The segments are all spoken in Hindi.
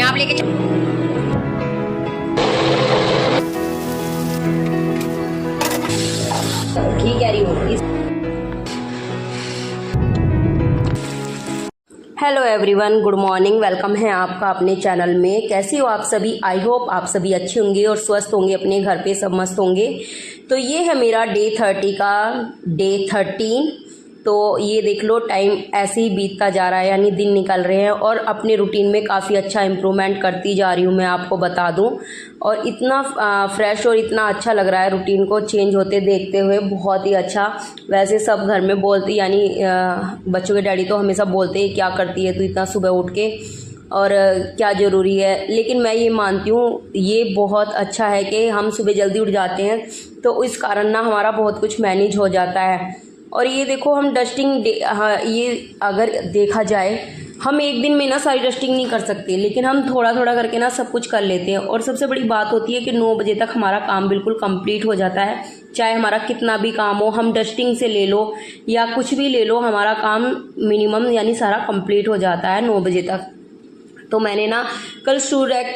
आप लेके ठीक कह रही हूँ। Hello everyone, good morning, welcome है आपका अपने चैनल में। कैसे हो आप सभी? आई होप आप सभी अच्छे होंगे और स्वस्थ होंगे, अपने घर पे सब मस्त होंगे। तो ये है मेरा डे 30 का डे 13। तो ये देख लो, टाइम ऐसे ही बीतता जा रहा है, यानी दिन निकल रहे हैं और अपने रूटीन में काफ़ी अच्छा इम्प्रूवमेंट करती जा रही हूँ, मैं आपको बता दूँ। और इतना फ्रेश और इतना अच्छा लग रहा है रूटीन को चेंज होते देखते हुए, बहुत ही अच्छा। वैसे सब घर में बोलते, यानी बच्चों के डैडी तो हमेशा बोलते हैं क्या करती है तू इतना सुबह उठ के, और क्या ज़रूरी है। लेकिन मैं ये मानती हूँ ये बहुत अच्छा है कि हम सुबह जल्दी उठ जाते हैं, तो इस कारण ना हमारा बहुत कुछ मैनेज हो जाता है। और ये देखो, हम डस्टिंग ये अगर देखा जाए, हम एक दिन में ना सारी डस्टिंग नहीं कर सकते, लेकिन हम थोड़ा थोड़ा करके ना सब कुछ कर लेते हैं। और सबसे बड़ी बात होती है कि 9 बजे तक हमारा काम बिल्कुल कंप्लीट हो जाता है। चाहे हमारा कितना भी काम हो, हम डस्टिंग से ले लो या कुछ भी ले लो, हमारा काम मिनिमम यानी सारा कंप्लीट हो जाता है 9 बजे तक। तो मैंने ना कल शू रैक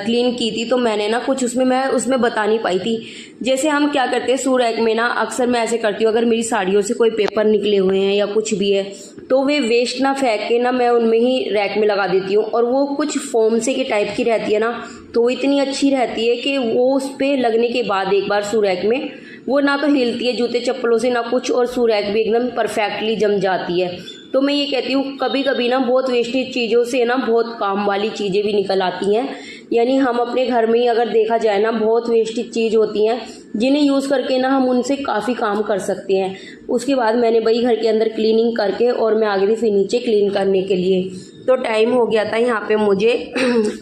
क्लीन की थी, तो मैंने ना कुछ उसमें बता नहीं पाई थी। जैसे हम क्या करते हैं, शू रैक में ना अक्सर मैं ऐसे करती हूँ, अगर मेरी साड़ियों से कोई पेपर निकले हुए हैं या कुछ भी है, तो वे वेस्ट ना फेंक के ना मैं उनमें ही रैक में लगा देती हूँ। और वो कुछ फोम से के टाइप की रहती है ना, तो वो इतनी अच्छी रहती है कि वो उस पर लगने के बाद एक बार शू रैक में वो ना तो हिलती है जूते चप्पलों से ना कुछ, और शू रैक भी एकदम परफेक्टली जम जाती है। तो मैं ये कहती हूँ कभी कभी ना बहुत वेस्टेज चीज़ों से ना बहुत काम वाली चीज़ें भी निकल आती हैं। यानी हम अपने घर में ही अगर देखा जाए ना, बहुत वेस्टेज चीज़ होती हैं जिन्हें यूज़ करके ना हम उनसे काफ़ी काम कर सकते हैं। उसके बाद मैंने वही घर के अंदर क्लीनिंग करके और मैं आ गई थी फिर नीचे क्लीन करने के लिए। तो टाइम हो गया था यहाँ पे मुझे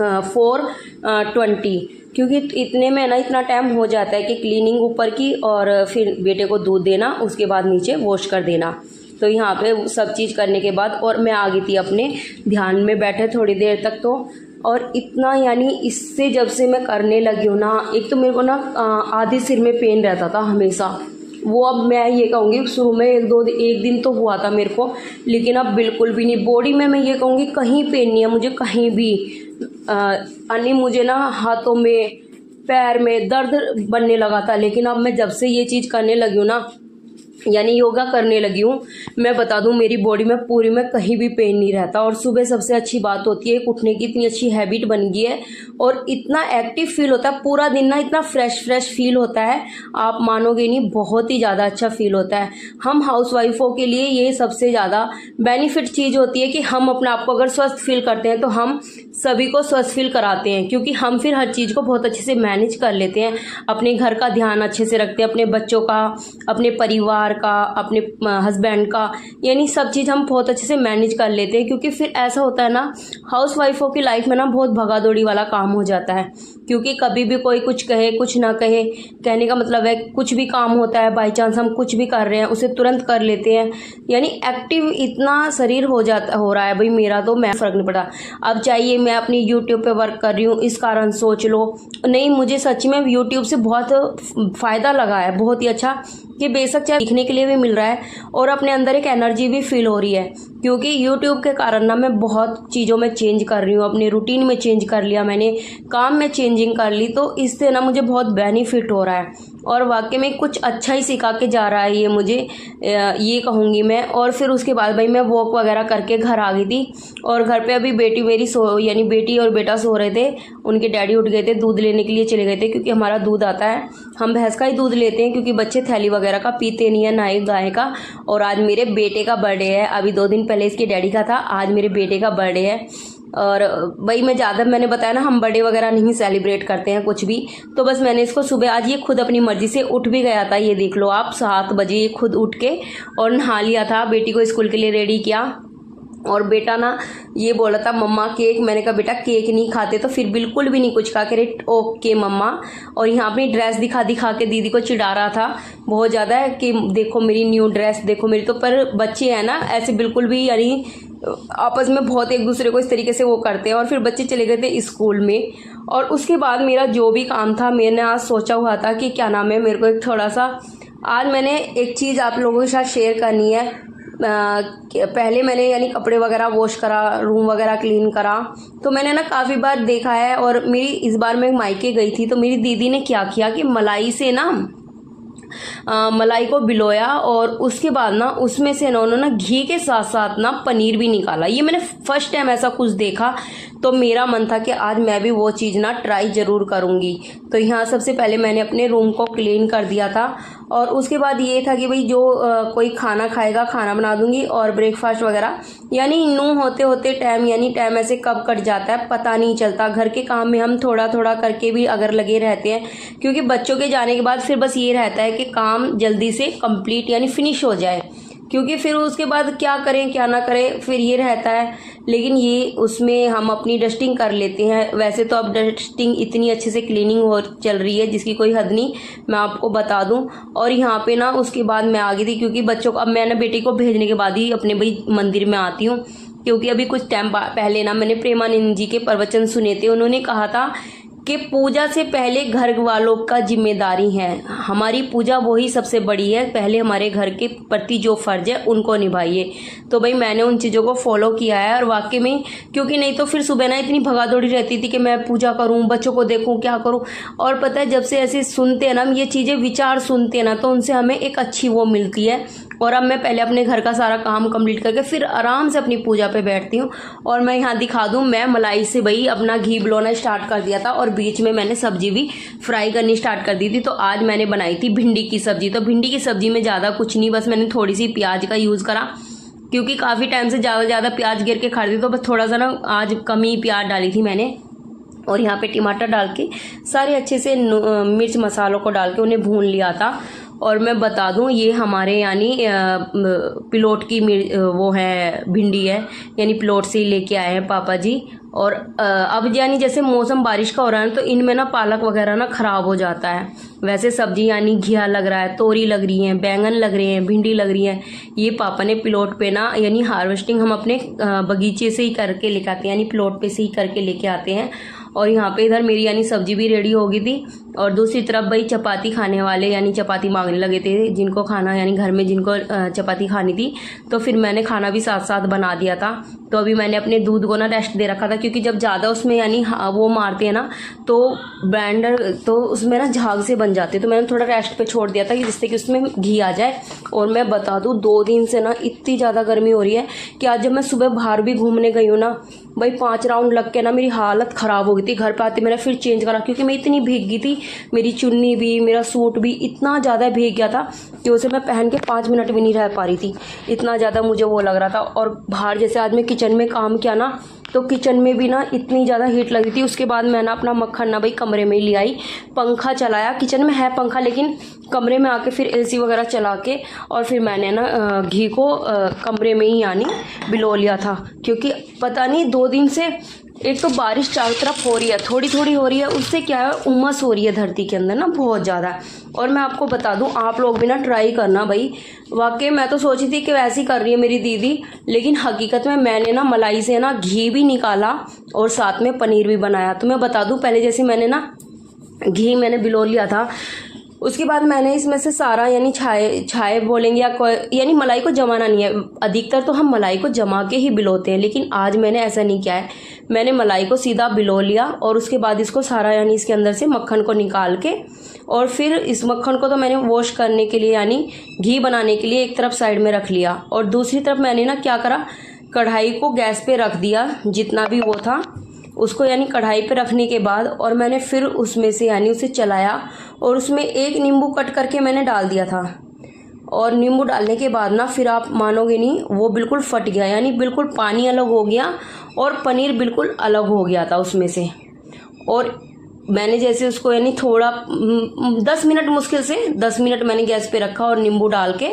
4:20, क्योंकि इतने में ना इतना टाइम हो जाता है कि क्लीनिंग ऊपर की और फिर बेटे को दूध देना, उसके बाद नीचे वॉश कर देना। तो यहाँ पे सब चीज़ करने के बाद और मैं आ गई थी अपने ध्यान में बैठे थोड़ी देर तक। तो और इतना, यानी इससे जब से मैं करने लगी हूँ ना, एक तो मेरे को ना आधे सिर में पेन रहता था हमेशा। वो अब मैं ये कहूँगी शुरू में एक दिन तो हुआ था मेरे को, लेकिन अब बिल्कुल भी नहीं। बॉडी में मैं ये कहूँगी कहीं पेन नहीं है मुझे, कहीं भी यानी मुझे ना हाथों में पैर में दर्द बनने लगा था। लेकिन अब मैं जब से ये चीज़ करने लगी हूँ ना, यानी योगा करने लगी हूँ, मैं बता दूँ मेरी बॉडी में पूरी में कहीं भी पेन नहीं रहता। और सुबह सबसे अच्छी बात होती है, उठने की इतनी अच्छी हैबिट बन गई है और इतना एक्टिव फील होता है पूरा दिन ना, इतना फ्रेश फील होता है, आप मानोगे नहीं, बहुत ही ज़्यादा अच्छा फील होता है। हम हाउसवाइफों के लिए ये सबसे ज़्यादा बेनिफिट चीज़ होती है कि हम अपने आप को अगर स्वस्थ फील करते हैं तो हम सभी को स्वस्थ फील कराते हैं, क्योंकि हम फिर हर चीज़ को बहुत अच्छे से मैनेज कर लेते हैं, अपने घर का ध्यान अच्छे से रखते हैं, अपने बच्चों का, अपने परिवार का, अपने हस्बैंड का, यानी सब चीज़ हम बहुत अच्छे से मैनेज कर लेते हैं। क्योंकि फिर ऐसा होता है ना, हाउस वाइफों की लाइफ में ना बहुत भगा दौड़ी वाला काम हो जाता है, क्योंकि कभी भी कोई कुछ कहे कुछ ना कहे, कहने का मतलब है कुछ भी काम होता है, बाई चांस हम कुछ भी कर रहे हैं उसे तुरंत कर लेते हैं, यानी एक्टिव इतना शरीर हो रहा है भाई मेरा, तो मैं फ़र्क नहीं पड़ा। अब चाहिए मैं अपनी यूट्यूब पे वर्क कर रही हूँ, इस कारण सोच लो नहीं, मुझे सच में यूट्यूब से बहुत फ़ायदा लगा है, बहुत ही अच्छा, कि बेशक चाहे सीखने के लिए भी मिल रहा है और अपने अंदर एक एनर्जी भी फील हो रही है। क्योंकि यूट्यूब के कारण ना मैं बहुत चीज़ों में चेंज कर रही हूँ, अपने रूटीन में चेंज कर लिया मैंने, काम में चेंजिंग कर ली, तो इससे ना मुझे बहुत बेनिफिट हो रहा है और वाकई में कुछ अच्छा ही सिखा के जा रहा है ये मुझे, ये कहूँगी मैं। और फिर उसके बाद भाई मैं वॉक वगैरह करके घर आ गई थी और घर पे अभी बेटी मेरी यानी बेटी और बेटा सो रहे थे, उनके डैडी उठ गए थे, दूध लेने के लिए चले गए थे, क्योंकि हमारा दूध आता है, हम भैंस का ही दूध लेते हैं, क्योंकि बच्चे थैली वगैरह का पीते नहीं है, ना ही गाय का। और आज मेरे बेटे का बर्थडे है, अभी 2 दिन पहले इसके डैडी का था, आज मेरे बेटे का बर्थडे है। और भाई मैंने बताया ना, हम बर्थडे वगैरह नहीं सेलिब्रेट करते हैं कुछ भी, तो बस मैंने इसको सुबह, आज ये खुद अपनी मर्जी से उठ भी गया था, ये देख लो आप, 7 बजे ये खुद उठ के और नहा लिया था, बेटी को स्कूल के लिए रेडी किया। और बेटा ना ये बोला था मम्मा केक, मैंने कहा बेटा केक नहीं खाते, तो फिर बिल्कुल भी नहीं कुछ कहा, कह रहे ओके मम्मा। और यहाँ अपनी ड्रेस दिखा के दीदी को चिढ़ा रहा था बहुत ज़्यादा कि देखो मेरी न्यू ड्रेस, देखो मेरी। तो पर बच्चे हैं ना ऐसे बिल्कुल भी, यानी आपस में बहुत एक दूसरे को इस तरीके से वो करते हैं। और फिर बच्चे चले गए थे स्कूल में, और उसके बाद मेरा जो भी काम था, मैंने आज सोचा हुआ था कि क्या नाम है, मेरे को एक थोड़ा सा, आज मैंने एक चीज़ आप लोगों के साथ शेयर करनी है। पहले मैंने यानी कपड़े वगैरह वॉश करा, रूम वगैरह क्लीन करा। तो मैंने ना काफ़ी बार देखा है, और मेरी इस बार मैं मायके गई थी तो मेरी दीदी ने क्या किया कि मलाई से ना मलाई को भिगोया, और उसके बाद ना उसमें से ना उन्होंने घी के साथ साथ ना पनीर भी निकाला। ये मैंने फर्स्ट टाइम ऐसा कुछ देखा, तो मेरा मन था कि आज मैं भी वो चीज़ ना ट्राई ज़रूर करूँगी। तो यहाँ सबसे पहले मैंने अपने रूम को क्लीन कर दिया था, और उसके बाद ये था कि भाई जो कोई खाना खाएगा खाना बना दूँगी, और ब्रेकफास्ट वगैरह। यानी नू होते होते टाइम ऐसे कब कट जाता है पता नहीं चलता। घर के काम में हम थोड़ा थोड़ा करके भी अगर लगे रहते हैं, क्योंकि बच्चों के जाने के बाद फिर बस ये रहता है कि काम जल्दी से कंप्लीट यानी फिनिश हो जाए, क्योंकि फिर उसके बाद क्या करें क्या ना करें फिर ये रहता है। लेकिन ये उसमें हम अपनी डस्टिंग कर लेते हैं। वैसे तो अब डस्टिंग इतनी अच्छे से क्लीनिंग हो चल रही है जिसकी कोई हद नहीं, मैं आपको बता दूं। और यहाँ पे ना उसके बाद मैं आ गई थी, क्योंकि बच्चों को अब मैंने बेटी को भेजने के बाद ही अपने भाई मंदिर में आती हूँ। क्योंकि अभी कुछ टाइम पहले ना मैंने प्रेमानंद जी के प्रवचन सुने थे। उन्होंने कहा था कि पूजा से पहले घर वालों का जिम्मेदारी है, हमारी पूजा वही सबसे बड़ी है, पहले हमारे घर के प्रति जो फर्ज है उनको निभाइए। तो भाई मैंने उन चीज़ों को फॉलो किया है, और वाकई में, क्योंकि नहीं तो फिर सुबह ना इतनी भगादौड़ी रहती थी कि मैं पूजा करूं, बच्चों को देखूं, क्या करूं। और पता है जब से ऐसे सुनते हैं ना ये चीज़ें, विचार सुनते हैं ना, तो उनसे हमें एक अच्छी वो मिलती है। और अब मैं पहले अपने घर का सारा काम कंप्लीट करके फिर आराम से अपनी पूजा पे बैठती हूँ। और मैं यहाँ दिखा दूँ, मैं मलाई से भाई अपना घी बनाना स्टार्ट कर दिया था, और बीच में मैंने सब्जी भी फ्राई करनी स्टार्ट कर दी थी। तो आज मैंने बनाई थी भिंडी की सब्जी। तो भिंडी की सब्जी में ज़्यादा कुछ नहीं, बस मैंने थोड़ी सी प्याज का यूज़ करा, क्योंकि काफ़ी टाइम से ज़्यादा प्याज गिर के खा रही थी, तो बस थोड़ा सा ना आज कम ही प्याज डाली थी मैंने। और यहाँ पे टमाटर डाल के सारे अच्छे से मिर्च मसालों को डाल के उन्हें भून लिया था। और मैं बता दूं ये हमारे यानी पिलोट की वो है भिंडी है, यानी पिलोट से ही लेके आए हैं पापा जी। और अब यानी जैसे मौसम बारिश का हो रहा है तो इनमें ना पालक वगैरह ना ख़राब हो जाता है। वैसे सब्जी यानी घिया लग रहा है, तोरी लग रही हैं, बैंगन लग रहे हैं, भिंडी लग रही है। ये पापा ने पिलोट पे ना यानी हार्वेस्टिंग हम अपने बगीचे से ही करके लेके आते हैं, यानी पिलोट पे से ही करके लेके आते हैं। और यहाँ पे इधर मेरी यानी सब्जी भी रेडी हो गई थी, और दूसरी तरफ भाई चपाती खाने वाले यानी चपाती मांगने लगे थे, जिनको खाना यानी घर में जिनको चपाती खानी थी। तो फिर मैंने खाना भी साथ साथ बना दिया था। तो अभी मैंने अपने दूध को ना रेस्ट दे रखा था, क्योंकि जब ज़्यादा उसमें यानी वो मारते हैं ना तो ब्लेंडर तो उसमें ना झाग से बन जाते हैं। तो मैंने थोड़ा रेस्ट पे छोड़ दिया था कि जिससे कि उसमें घी आ जाए। और मैं बता दूँ 2 दिन से ना इतनी ज़्यादा गर्मी हो रही है कि आज जब मैं सुबह बाहर भी घूमने गई हूँ ना भाई 5 राउंड लग के ना मेरी हालत ख़राब हो गई थी। घर पे आते मैंने फिर चेंज करा, क्योंकि मैं इतनी भीग गई थी, मेरी चुन्नी भी मेरा सूट भी इतना ज़्यादा भीग गया था कि उसे मैं पहन के 5 मिनट भी नहीं रह पा रही थी, इतना ज़्यादा मुझे वो लग रहा था। और बाहर जैसे आज मैं किचन में काम किया ना, तो किचन में भी ना इतनी ज़्यादा हीट लगी थी। उसके बाद मैं ना अपना मक्खन ना भाई कमरे में ही ले आई, पंखा चलाया, किचन में है पंखा लेकिन कमरे में आके फिर एसी वगैरह चला के और फिर मैंने ना घी को कमरे में ही यानी बिलो लिया था। क्योंकि पता नहीं 2 दिन से एक तो बारिश चारों तरफ हो रही है, थोड़ी थोड़ी हो रही है, उससे क्या है उमस हो रही है धरती के अंदर ना बहुत ज़्यादा। और मैं आपको बता दूं आप लोग भी ना ट्राई करना भाई, वाकई मैं तो सोची थी कि वैसे ही कर रही है मेरी दीदी, लेकिन हकीकत में मैंने ना मलाई से ना घी भी निकाला और साथ में पनीर भी बनाया। तो मैं बता दूं पहले जैसे मैंने ना घी मैंने बिलो लिया था, उसके बाद मैंने इसमें से सारा यानी छाए बोलेंगे या यानी मलाई को जमाना नहीं है, अधिकतर तो हम मलाई को जमा के ही बिलोते हैं, लेकिन आज मैंने ऐसा नहीं किया है। मैंने मलाई को सीधा बिलो लिया और उसके बाद इसको सारा यानी इसके अंदर से मक्खन को निकाल के, और फिर इस मक्खन को तो मैंने वॉश करने के लिए यानी घी बनाने के लिए एक तरफ साइड में रख लिया। और दूसरी तरफ मैंने ना क्या करा, कढ़ाई को गैस पे रख दिया, जितना भी वो था उसको यानी कढ़ाई पे रखने के बाद, और मैंने फिर उसमें से यानी उसे चलाया और उसमें एक नींबू कट करके मैंने डाल दिया था। और नींबू डालने के बाद ना फिर आप मानोगे नहीं, वो बिल्कुल फट गया, यानी बिल्कुल पानी अलग हो गया और पनीर बिल्कुल अलग हो गया था उसमें से। और मैंने जैसे उसको यानी थोड़ा 10 मिनट, मुश्किल से 10 मिनट मैंने गैस पे रखा और नींबू डाल के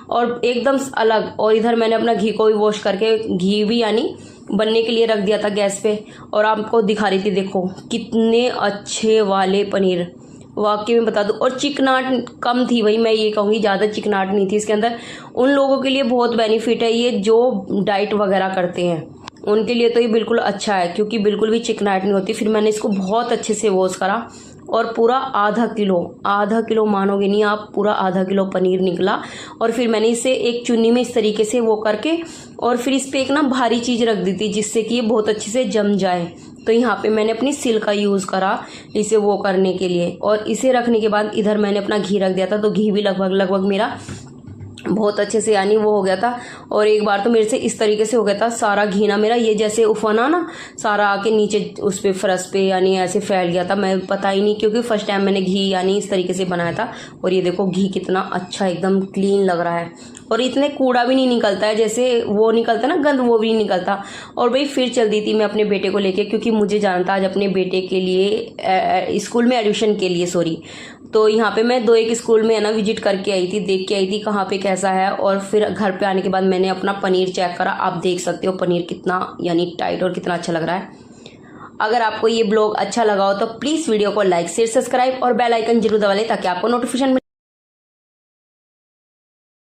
और एकदम अलग। और इधर मैंने अपना घी को भी वॉश करके घी भी यानी बनने के लिए रख दिया था गैस पे, और आपको दिखा रही थी, देखो कितने अच्छे वाले पनीर, वाकई में बता दूं। और चिकनाट कम थी, वही मैं ये कहूँगी, ज़्यादा चिकनाट नहीं थी इसके अंदर। उन लोगों के लिए बहुत बेनिफिट है ये जो डाइट वगैरह करते हैं, उनके लिए तो ये बिल्कुल अच्छा है, क्योंकि बिल्कुल भी चिकनाट नहीं होती। फिर मैंने इसको बहुत अच्छे से वॉश करा और पूरा आधा किलो मानोगे नहीं आप, पूरा आधा किलो पनीर निकला। और फिर मैंने इसे एक चुन्नी में इस तरीके से वो करके और फिर इस पर एक ना भारी चीज़ रख दी थी जिससे कि ये बहुत अच्छे से जम जाए। तो यहाँ पे मैंने अपनी सिल का यूज़ करा इसे वो करने के लिए। और इसे रखने के बाद इधर मैंने अपना घी रख दिया था, तो घी भी लगभग मेरा बहुत अच्छे से यानी वो हो गया था। और एक बार तो मेरे से इस तरीके से हो गया था सारा घी ना मेरा ये जैसे उफाना ना सारा आके नीचे उस पे फर्श पे यानी ऐसे फैल गया था, मैं पता ही नहीं, क्योंकि फर्स्ट टाइम मैंने घी यानी इस तरीके से बनाया था। और ये देखो घी कितना अच्छा एकदम क्लीन लग रहा है और इतने कूड़ा भी नहीं निकलता है जैसे वो निकलता ना गंद, वो भी नहीं निकलता। और भाई फिर चल दी थी मैं अपने बेटे को लेके, क्योंकि मुझे जाना था आज अपने बेटे के लिए स्कूल में एडमिशन के लिए, सॉरी। तो यहाँ पे मैं 2-1 स्कूल में है ना विजिट करके आई थी, देख के आई थी कहाँ पे कैसा है। और फिर घर पे आने के बाद मैंने अपना पनीर चेक करा, आप देख सकते हो पनीर कितना यानी टाइट और कितना अच्छा लग रहा है। अगर आपको ये ब्लॉग अच्छा लगा हो तो प्लीज़ वीडियो को लाइक शेयर सब्सक्राइब और बेल आइकन जरूर दबा लें ताकि आपको नोटिफिकेशन